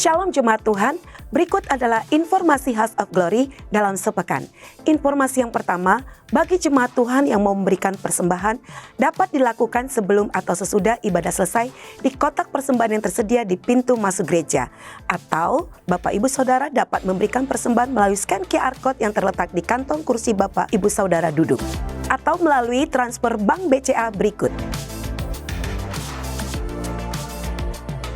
Shalom Jemaat Tuhan, berikut adalah informasi House of Glory dalam sepekan. Informasi yang pertama, bagi Jemaat Tuhan yang mau memberikan persembahan, dapat dilakukan sebelum atau sesudah ibadah selesai di kotak persembahan yang tersedia di pintu masuk gereja. Atau Bapak Ibu Saudara dapat memberikan persembahan melalui scan QR Code yang terletak di kantong kursi Bapak Ibu Saudara duduk. Atau melalui transfer bank BCA berikut.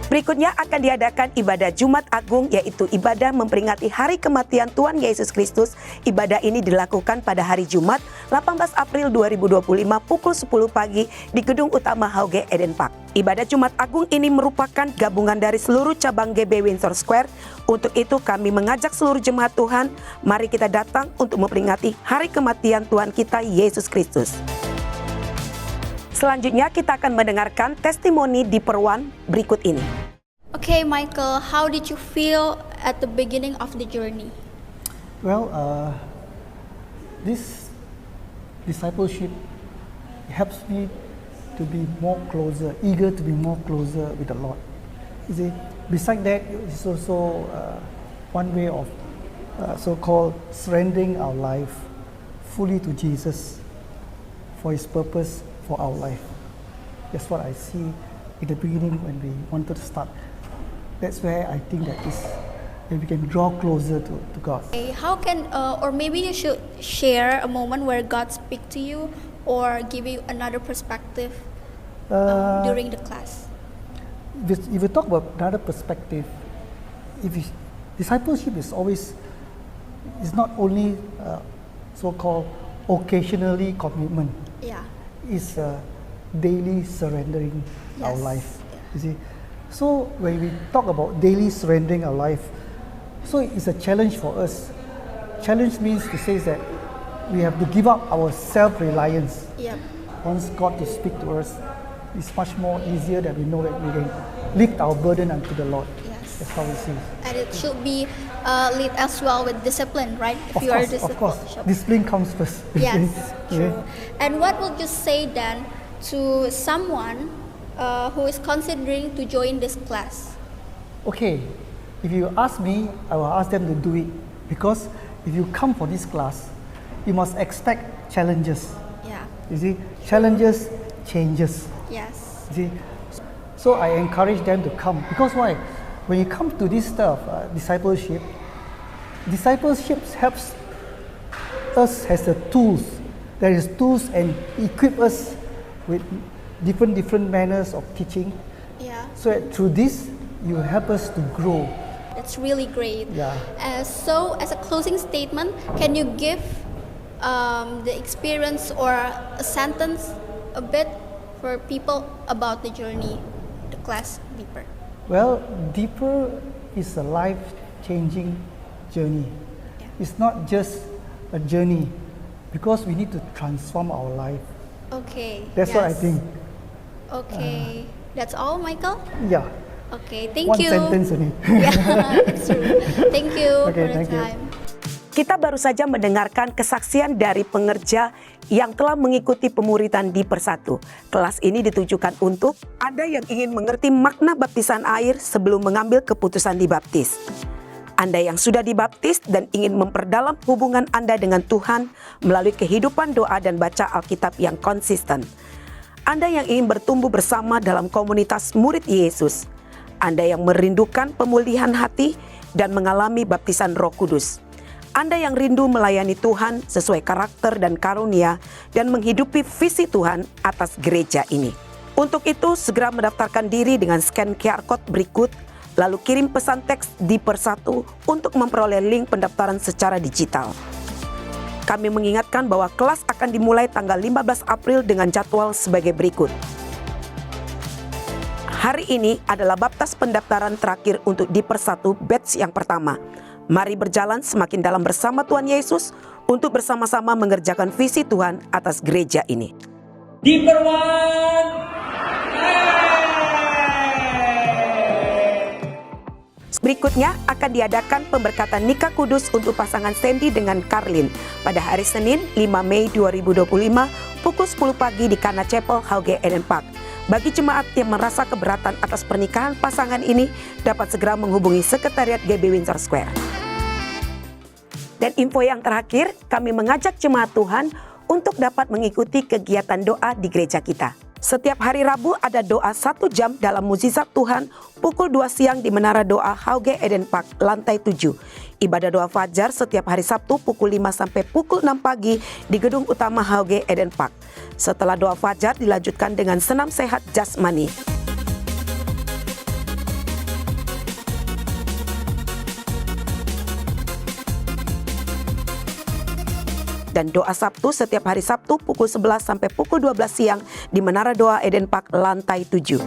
Berikutnya akan diadakan ibadah Jumat Agung, yaitu ibadah memperingati hari kematian Tuhan Yesus Kristus. Ibadah ini dilakukan pada hari Jumat 18 April 2025 pukul 10 pagi di Gedung Utama HOG Eden Park. Ibadah Jumat Agung ini merupakan gabungan dari seluruh cabang GB Windsor Square. Untuk itu kami mengajak seluruh jemaat Tuhan, mari kita datang untuk memperingati hari kematian Tuhan kita Yesus Kristus. Selanjutnya kita akan mendengarkan testimoni di Perwan berikut ini. Okay, Michael, how did you feel at the beginning of the journey? Well, this discipleship helps me to be more closer, eager to be more closer with the Lord. You see, beside that, it's also one way of so-called surrendering our life fully to Jesus for His purpose for our life. That's what I see in the beginning when we wanted to start. That's where I think that we can draw closer to God. Okay, how can, or maybe you should share a moment where God speak to you or give you another perspective during the class. If you talk about another perspective, discipleship is not only so-called occasionally commitment. Yeah. Is daily surrendering our life. You see, so when we talk about daily surrendering our life, so it's a challenge for us. Challenge means to say that we have to give up our self-reliance. Yep. Once God to speak to us, it's much more easier that we know that we can lift our burden unto the Lord. Yes. That's how we see. And it should be lead as well with discipline, right? If you are Of course, discipline comes first. Yes, Yeah. true. And what would you say then to someone who is considering to join this class? Okay, if you ask me, I will ask them to do it, because if you come for this class, you must expect challenges. Yeah. You see, challenges, changes. Yes. You see, so I encourage them to come, because why? When you come to this stuff, discipleship helps us as the tools. There is tools and equip us with different manners of teaching. Yeah. So that through this, you help us to grow. That's really great. Yeah. So as a closing statement, can you give the experience or a sentence a bit for people about the journey, the class deeper? Well, deeper is a life-changing journey. Yeah. It's not just a journey, because we need to transform our life. Okay. That's what I yes. think. Okay. That's all, Michael? Yeah. Okay, thank One you. sentence only. Yeah, it's true. Thank you Okay, for the thank you. time. Kita baru saja mendengarkan kesaksian dari pengerja yang telah mengikuti pemuritan di Persatu. Kelas ini ditujukan untuk Anda yang ingin mengerti makna baptisan air sebelum mengambil keputusan dibaptis. Anda yang sudah dibaptis dan ingin memperdalam hubungan Anda dengan Tuhan melalui kehidupan doa dan baca Alkitab yang konsisten. Anda yang ingin bertumbuh bersama dalam komunitas murid Yesus. Anda yang merindukan pemulihan hati dan mengalami baptisan Roh Kudus. Anda yang rindu melayani Tuhan sesuai karakter dan karunia dan menghidupi visi Tuhan atas gereja ini. Untuk itu, segera mendaftarkan diri dengan scan QR Code berikut, lalu kirim pesan teks di Persatu untuk memperoleh link pendaftaran secara digital. Kami mengingatkan bahwa kelas akan dimulai tanggal 15 April dengan jadwal sebagai berikut. Hari ini adalah baptas pendaftaran terakhir untuk di Persatu batch yang pertama. Mari berjalan semakin dalam bersama Tuhan Yesus untuk bersama-sama mengerjakan visi Tuhan atas gereja ini. Di Perwan. Berikutnya akan diadakan pemberkatan nikah kudus untuk pasangan Sandy dengan Karlin pada hari Senin 5 Mei 2025 pukul 10 pagi di Kana Chapel HOG Eden Park. Bagi jemaat yang merasa keberatan atas pernikahan pasangan ini dapat segera menghubungi Sekretariat GB Windsor Square. Dan info yang terakhir, kami mengajak jemaat Tuhan untuk dapat mengikuti kegiatan doa di gereja kita. Setiap hari Rabu ada doa 1 jam dalam Mukjizat Tuhan pukul 2 siang di Menara Doa Hauge Eden Park, lantai 7. Ibadah doa fajar setiap hari Sabtu pukul 5 sampai pukul 6 pagi di Gedung Utama Hauge Eden Park. Setelah doa fajar dilanjutkan dengan senam sehat jasmani. Dan doa Sabtu setiap hari Sabtu pukul 11 sampai pukul 12 siang di Menara Doa Eden Park, lantai 7.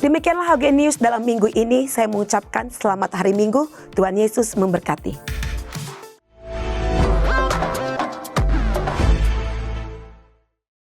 Demikianlah Hauge News dalam minggu ini. Saya mengucapkan selamat hari Minggu. Tuhan Yesus memberkati.